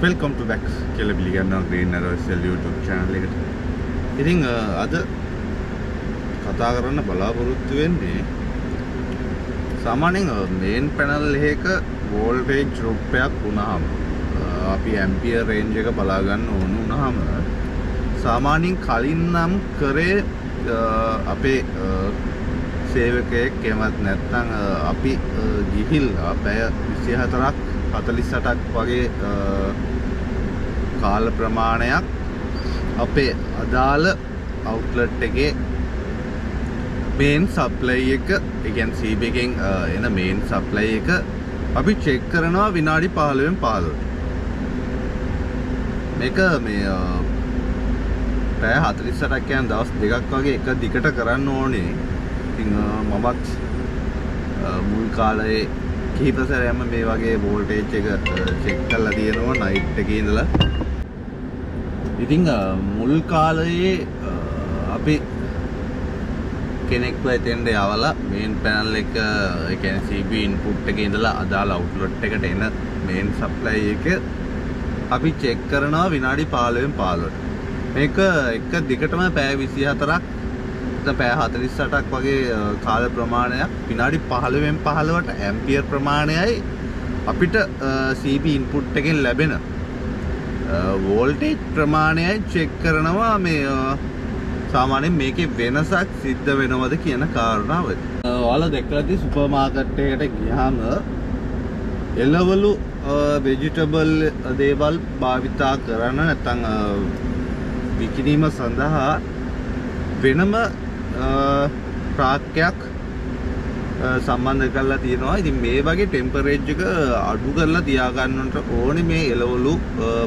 Welcome to back කියලා පිළිගන්නවා Green Arrow SL YouTube channel එකට. ඉතින් අද කතා කරන්න බලාපොරොත්තු වෙන්නේ සාමාන්‍යයෙන් main panel එකක voltage drop එකක් වුණාම අපි ampere range එක බලා ගන්න ඕන වුණාම සාමාන්‍යයෙන් කලින් නම් කරේ අපේ සේවකයෙක් එමත් නැත්නම් අපි ගිහිල්ලා පැය 24ක් 48ක් වගේ කාල ප්‍රමාණයක් අපේ අදාළ අවුට්ලට් එකේ මේන් සප්ලයි එක ඒ කියන්නේ CB එකෙන් එන මේන් සප්ලයි එක අපි චෙක් කරනවා විනාඩි 15න් 15ට. මේක මේ පැය 48ක් කියන දවස් දෙකක් වගේ එක දිගට කරන්න ඕනේ. ඉතින් මමත් මුල් කාලේ කිහිප සැරයක්ම මේ වගේ වෝල්ටේජ් එක චෙක් කරලා තියෙනවා නයිට් එකේ ඉඳලා. ඉතින් මුල් කාලයේ අපි කෙනෙක්ව එතෙන්ට යවලා මේන් පැනල් එක ඒ කියන්නේ CB ඉන්පුට් එකේ ඉඳලා අදාළ අවුට්ලට් එකට එන මේන් සප්ලයි එක අපි චෙක් කරනවා විනාඩි 15න් 15ට. මේක එක දිගටම පැය 24ක් පැය 48ක් වගේ කාල ප්‍රමාණයක් විනාඩි 15න් 15ට ඇම්පියර් ප්‍රමාණයයි අපිට CB ඉන්පුට් එකෙන් ලැබෙන වෝල්ටේජ් ප්‍රමාණයයි චෙක් කරනවා මේ සාමාන්‍යයෙන් මේකේ වෙනසක් සිද්ධ වෙනවද කියන කාරණාව. ඔයාලා දැක්කලා තියෙන සුපර් මාකට් එකට ගියාම එළවලු ভেජිටබල් දේවල් භාවිතා කරන නැත්නම් විකිණීම සඳහා වෙනම ප්‍රාක්‍යක් සම්බන්ධ කරලා තියෙනවා. ඉතින් මේ වගේ ටෙම්පරේචර් එක අඩු කරලා තියාගන්නට ඕනේ මේ එළවලු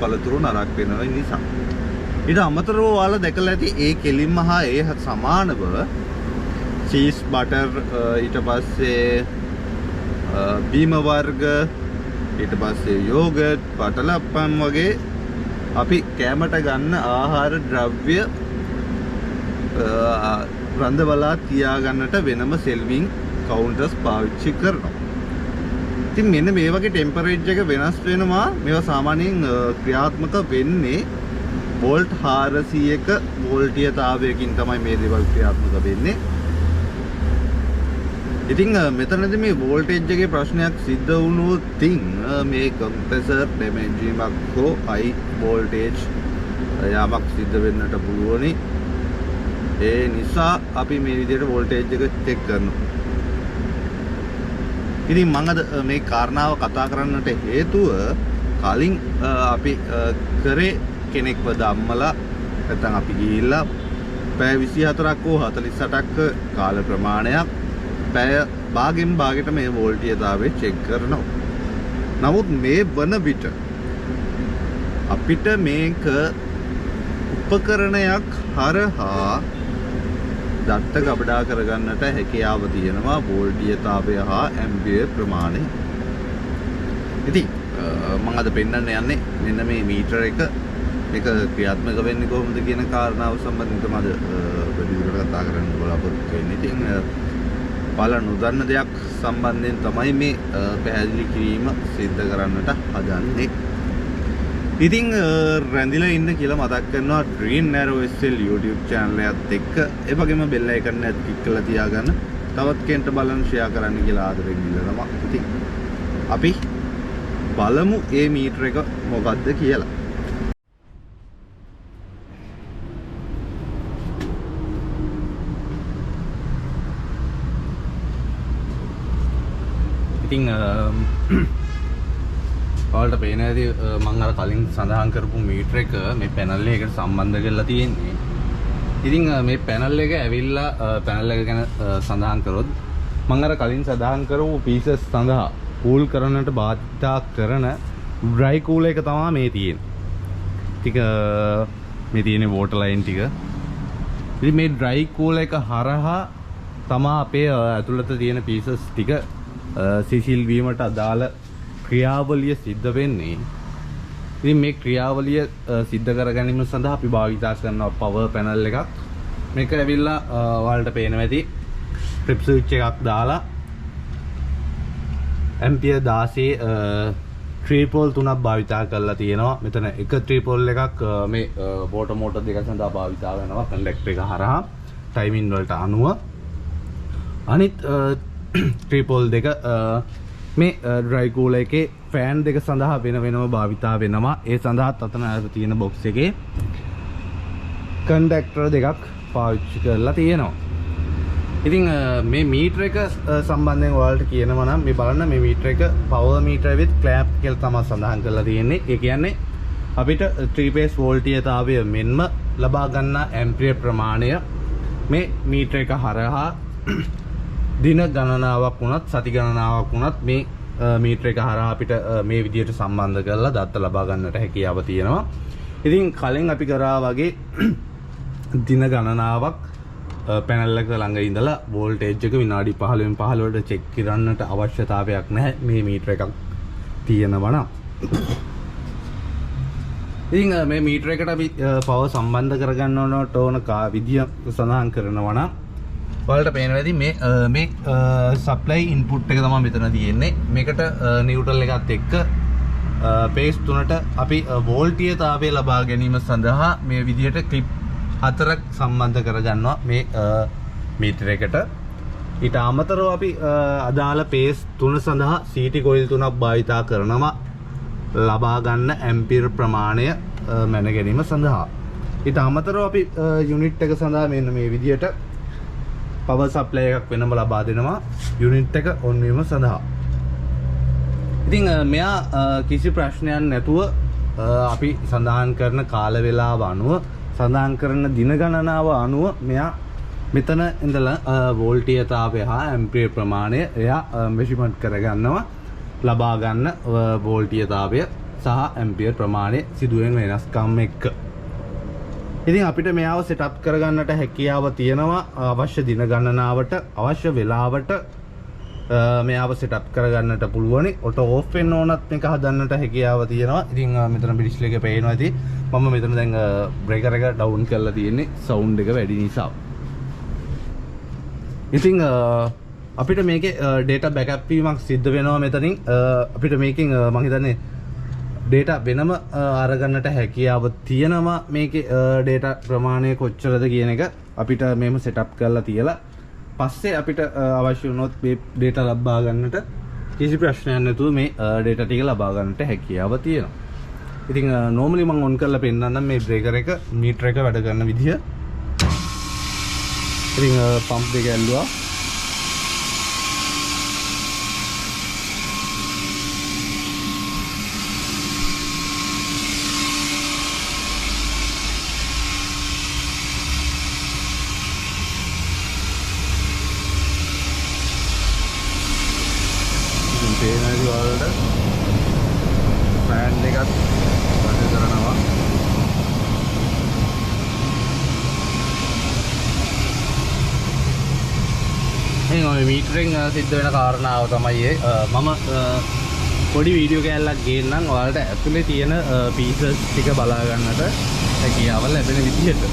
පළතුරු නරක් වෙනවා නිසා. ඊට අමතරව ඔයාලා දැකලා ඇති ඒ කෙලින්ම හා ඒ සමානව චීස් බටර් ඊට පස්සේ බීම වර්ග ඊට පස්සේ යෝගට් පටලප්පම් වගේ අපි කැමට ගන්න ආහාර ද්‍රව්‍ය රඳවලා තියාගන්නට වෙනම සෙල්විං කවුන්ටර්ස් පාවිච්චි කරනවා. ඉතින් මෙන්න මේ වගේ ටෙම්පරේචර් එක වෙනස් වෙනවා. මේවා සාමාන්‍යයෙන් ක්‍රියාත්මක වෙන්නේ වෝල්ට් 400ක වෝල්ටීයතාවයකින් තමයි මේ දේවල් ක්‍රියාත්මක වෙන්නේ. ඉතින් මෙතනදී මේ වෝල්ටේජ් එකේ ප්‍රශ්නයක් සිද්ධ වුණොත් මේ කම්ප්‍රෙසර් ඩැමේජ් වීමක් හෝ හයි වෝල්ටේජ් යාමක් සිද්ධ වෙන්නට පුළුවනි. ඒ නිසා අපි මේ විදිහට වෝල්ටේජ් එක චෙක් කරනවා. ඉතින් මම අද මේ කාරණාව කතා කරන්නට හේතුව කලින් අපි කරේ කෙනෙක්ව ධම්මලා නැත්නම් අපි ගිහිල්ලා පැය 24ක් හෝ 48ක් කාල ප්‍රමාණයක් පැය භාගෙන් භාගයට මේ වෝල්ටීයතාවය චෙක් කරනවා. නමුත් මේ වන විට අපිට මේක උපකරණයක් හරහා දත්ත ගබඩා කරගන්නට හැකියාව තියෙනවා වෝල්ටීයතාවය හා ඇම්පියර් ප්‍රමාණය. ඉතින් මම අද පෙන්නන්න යන්නේ මෙන්න මේ මීටර එක මේක ක්‍රියාත්මක වෙන්නේ කොහොමද කියන කාරණාව සම්බන්ධව තමයි අද වැඩිදුරටත් කතා කරන්න බලාපොරොත්තු වෙන්නේ. ඉතින් බලන්න නොදන්න දෙයක් සම්බන්ධයෙන් තමයි මේ පැහැදිලි කිරීම සිද්ධ කරන්නට හදන්නේ. ඉතින් රැඳිලා ඉන්න කියලා මතක් කරනවා Green Arrow SL YouTube channel එකත් එක්ක ඒ වගේම bell icon එකත් click කරලා තියාගන්න. තවත් කෙනෙක්ට බලන්න share කරන්න කියලා ආදරෙන් ඉල්ලනවා. ඉතින් අපි බලමු මේ මීටර එක මොකක්ද කියලා. ඉතින් ඔයාලට පේන ඇති මම අර කලින් සඳහන් කරපු මීටර එක මේ පැනල් එකකට සම්බන්ධ කරලා තියෙන්නේ. ඉතින් මේ පැනල් එක ඇවිල්ලා පැනල් එක ගැන සඳහන් කරොත් මම අර කලින් සඳහන් කරපු පීසස් සඳහා කූල් කරන්නට භාවිතා කරන ඩ්‍රයි කූලර් එක තමයි මේ තියෙන්නේ. ටික මේ තියෙන වෝටර් ලයින් ටික. ඉතින් මේ ඩ්‍රයි කූලර් එක හරහා තමයි අපේ ඇතුළත තියෙන පීසස් ටික සිසිල් වීමට අදාළ ක්‍රියාවලිය සිද්ධ වෙන්නේ. ඉතින් මේ ක්‍රියාවලිය සිද්ධ කර ගැනීම සඳහා අපි භාවිතා කරන පවර් පැනල් එකක්. මේක ඇවිල්ලා ඔයාලට පේනවා ඇති ට්‍රිප් ස්විච් එකක් දාලා ඇම්පියර් 16 ට්‍රීපෝල් 3ක් භාවිතා කරලා තියෙනවා. මෙතන එක ට්‍රීපෝල් එකක් මේ වෝටර් මෝටර් දෙක සඳහා භාවිතා වෙනවා කන්ඩක්ටර් එක හරහා ටයිමින් වලට අනුව. අනිත් ට්‍රීපෝල් දෙක මේ ඩ්‍රයි කූලර් එකේ ෆෑන් දෙක සඳහා වෙනම භාවිතා වෙනවා. ඒ සඳහා අතන තියෙන බොක්ස් එකේ කන්ඩක්ටර් දෙකක් පාවිච්චි කරලා තියෙනවා. ඉතින් මේ මීටර එක සම්බන්ධයෙන් ඔයාලට කියනවා නම් මේ බලන්න මේ මීටර එක පවර් මීටර with clamp කියලා තමයි සඳහන් කරලා තියෙන්නේ. ඒ කියන්නේ අපිට 3 phase වෝල්ටීයතාවය මෙන්ම ලබා ගන්න ඇම්පියර් ප්‍රමාණය මේ මීටර එක හරහා දින ගණනාවක් වුණත් සති ගණනාවක් වුණත් මේ මීටර එක හරහා අපිට මේ විදිහට සම්බන්ධ කරලා දත්ත ලබා ගන්නට හැකියාව තියෙනවා. ඉතින් කලින් අපි කරා වගේ දින ගණනාවක් පැනල් එක ළඟ ඉඳලා වෝල්ටේජ් එක විනාඩි 15න් 15ට චෙක් කරන්නට අවශ්‍යතාවයක් නැහැ මේ මීටර එකක් තියෙනවා නම්. ඉතින් මේ මීටර එකට අපි පවර් සම්බන්ධ කරගන්නවට ඕන විදිය සඳහන් කරනවා නම් ඔයාලට පේනවා ඇති මේ සප්ලයි ඉන්පුට් එක තමයි මෙතන තියෙන්නේ. මේකට නිව්ට්‍රල් එකත් එක්ක බේස් 3ට අපි වෝල්ටීයතාවය ලබා ගැනීම සඳහා මේ විදිහට ක්ලිප් 4ක් සම්බන්ධ කරගන්නවා මේ මීටර එකට. ඊට අමතරව අපි අදාළ බේස් 3 සඳහා CT කොයිල් 3ක් භාවිතා කරනවා ලබා ගන්න ඇම්පියර් ප්‍රමාණය මැන ගැනීම සඳහා. ඊට අමතරව අපි යුනිට් එක සඳහා මෙන්න මේ විදිහට පවර් සප්ලයි එකක් වෙනම ලබා දෙනවා යුනිට් එක ඔන් වීම සඳහා. ඉතින් මෙයා කිසි ප්‍රශ්නයක් නැතුව අපි සඳහන් කරන කාල වේලාව අනුව සඳහන් කරන දින ගණනාව අනුව මෙයා මෙතන ඉඳලා වෝල්ටීයතාවය හා ඇම්පියර් ප්‍රමාණය එයා මෙෂර්මන්ට් කරගන්නවා ලබා ගන්න වෝල්ටීයතාවය සහ ඇම්පියර් ප්‍රමාණය සිදුවෙන වෙනස්කම් එක්ක. ඉතින් අපිට මෙයාව සෙටප් කරගන්නට හැකියාව තියෙනවා අවශ්‍ය දින ගණනාවට අවශ්‍ය වෙලාවට මෙයාව සෙටප් කරගන්නට පුළුවන්. ඔටෝ ඕෆ් වෙන්න ඕනත් මේක හදන්නට හැකියාව තියෙනවා. ඉතින් මෙතන ඩිස්ප්ලේ එකේ පේනවා ඇති මම මෙතන දැන් බ්‍රේකර් එක ඩවුන් කරලා තියෙන්නේ සවුන්ඩ් එක වැඩි නිසා. ඉතින් අපිට මේකේ data backup වීමක් සිද්ධ වෙනවා මෙතනින්. අපිට මේකෙන් මම හිතන්නේ data වෙනම අරගන්නට හැකියාව තියෙනවා. මේකේ data ප්‍රමාණය කොච්චරද කියන එක අපිට මෙහෙම setup කරලා තියලා පස්සේ අපිට අවශ්‍ය වුණොත් මේ data ලබා ගන්නට කිසි ප්‍රශ්නයක් නැතුව මේ data ටික ලබා ගන්නට හැකියාව තියෙනවා. ඉතින් normally මම on කරලා පෙන්නන්නම් මේ breaker එක meter එක වැඩ කරන විදිය. ඉතින් pump දෙක ඇල්ලුවා. පේනදි වලට ෆෑන් එකත් වැඩ කරනවා. එහෙනම් ඔය මීටරෙන් සිද්ධ වෙන කාරණාව තමයි මම පොඩි වීඩියෝ කෑල්ලක් ගේන්නම් ඔයාලට ඇතුලේ තියෙන පීසස් ටික බලා ගන්නට හැකියාව ලැබෙන විදිහට.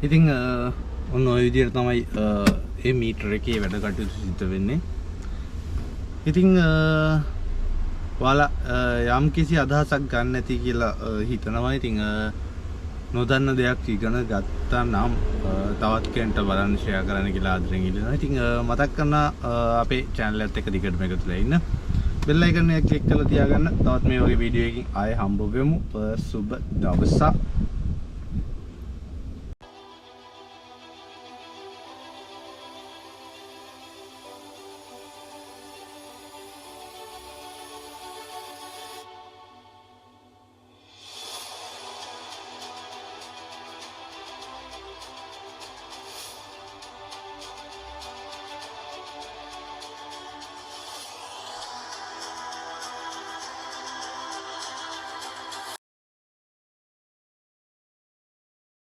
ඉතින් ඔන්න ඔය විදිහට තමයි මේ මීටර එකේ වැඩ කටයුතු සිද්ධ වෙන්නේ. ඉතින් ඔයාලා යම් කිසි අදහසක් ගන්න නැති කියලා හිතනවා. ඉතින් නොදන්න දෙයක් ඉගෙන ගත්තා නම් තවත් කෙනෙක්ට බලන්න ෂෙයා කරන්න කියලා ආදරෙන් ඉල්ලනවා. ඉතින් මතක් කරන අපේ channel එකත් එක්ක දිගටම එකතු වෙලා ඉන්න. bell icon එක click කරලා තියාගන්න. තවත් මේ වගේ වීඩියෝ එකකින් ආයෙ හම්බ වෙමු. සුබ දවසක්.